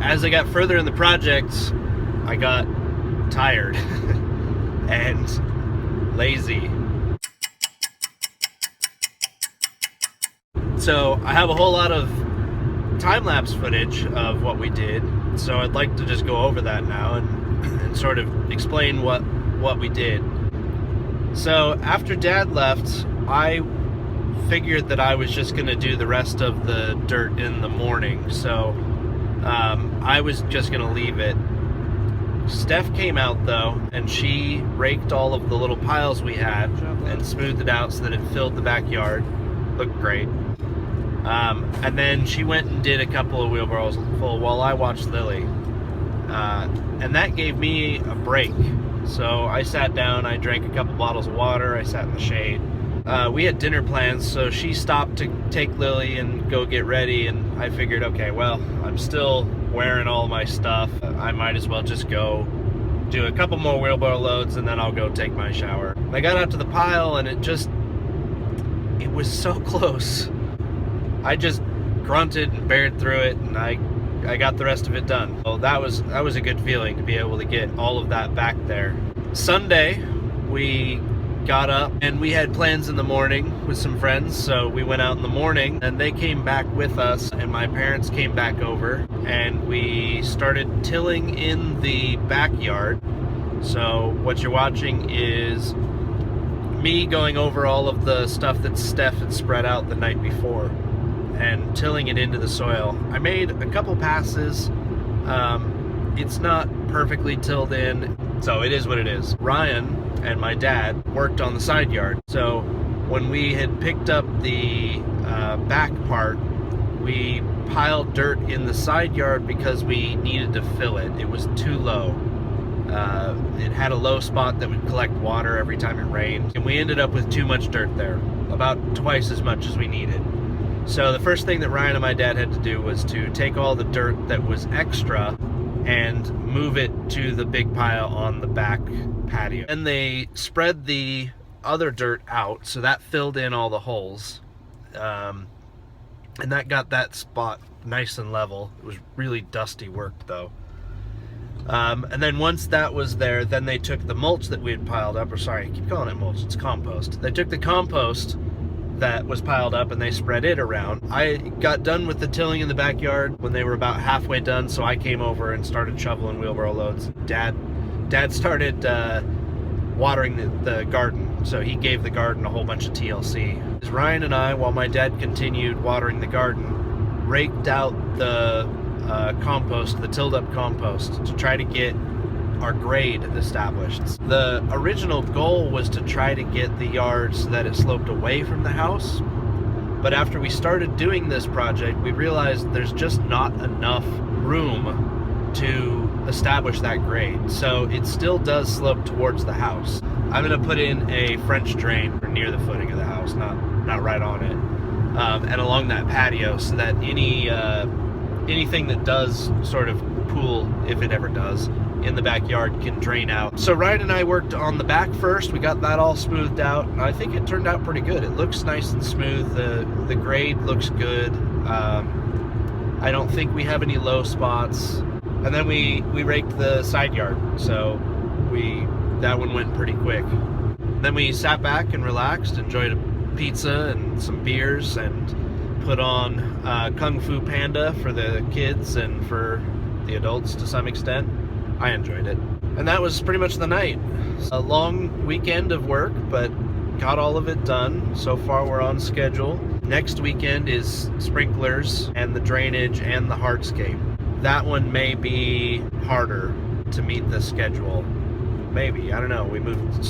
as I got further in the project, I got tired and lazy. So I have a whole lot of time-lapse footage of what we did, so I'd like to just go over that now and sort of explain what we did. So after Dad left, I figured that I was just going to do the rest of the dirt in the morning, so I was just going to leave it. Steph came out though, and she raked all of the little piles we had and smoothed it out so that it filled the backyard. Looked great. And then she went and did a couple of wheelbarrows full while I watched Lily. And that gave me a break. So I sat down, I drank a couple bottles of water, I sat in the shade. We had dinner plans, so she stopped to take Lily and go get ready, and I figured, okay, well, I'm still wearing all my stuff. I might as well just go do a couple more wheelbarrow loads and then I'll go take my shower. I got out to the pile and it was so close. I just grunted and bared through it, and I got the rest of it done. Well, that was a good feeling to be able to get all of that back there. Sunday, we got up and we had plans in the morning with some friends, so we went out in the morning and they came back with us, and my parents came back over and we started tilling in the backyard. So what you're watching is me going over all of the stuff that Steph had spread out the night before and tilling it into the soil. I made a couple passes. It's not perfectly tilled in, so it is what it is. Ryan and my dad worked on the side yard, so when we had picked up the back part, we piled dirt in the side yard because we needed to fill it. It was too low. It had a low spot that would collect water every time it rained, and we ended up with too much dirt there, about twice as much as we needed. So the first thing that Ryan and my dad had to do was to take all the dirt that was extra and move it to the big pile on the back patio. And they spread the other dirt out, so that filled in all the holes. And that got that spot nice and level. It was really dusty work though. And then once that was there, then they took the mulch that we had piled up, or sorry, I keep calling it mulch, it's compost. They took the compost that was piled up and they spread it around. I got done with the tilling in the backyard when they were about halfway done, so I came over and started shoveling wheelbarrow loads. Dad started watering the garden, so he gave the garden a whole bunch of TLC. Ryan and I, while my dad continued watering the garden, raked out the compost, the tilled up compost, to try to get our grade established. The original goal was to try to get the yard so that it sloped away from the house, but after we started doing this project, we realized there's just not enough room to establish that grade, so it still does slope towards the house. I'm going to put in a French drain near the footing of the house, not right on it, and along that patio, so that anything that does sort of pool, if it ever does, in the backyard can drain out. So Ryan and I worked on the back first. We got that all smoothed out, and I think it turned out pretty good. It looks nice and smooth. The grade looks good. I don't think we have any low spots. And then we raked the side yard, so that one went pretty quick. Then we sat back and relaxed, enjoyed a pizza and some beers, and put on Kung Fu Panda for the kids and for the adults to some extent. I enjoyed it. And that was pretty much the night. A long weekend of work, but got all of it done. So far we're on schedule. Next weekend is sprinklers and the drainage and the hardscape. That one may be harder to meet the schedule. Maybe, I don't know. We moved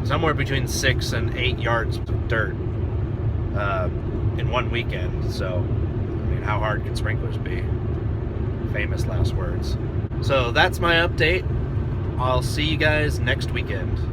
somewhere between 6 and 8 yards of dirt in one weekend. So, I mean, how hard can sprinklers be? Famous last words. So that's my update. I'll see you guys next weekend.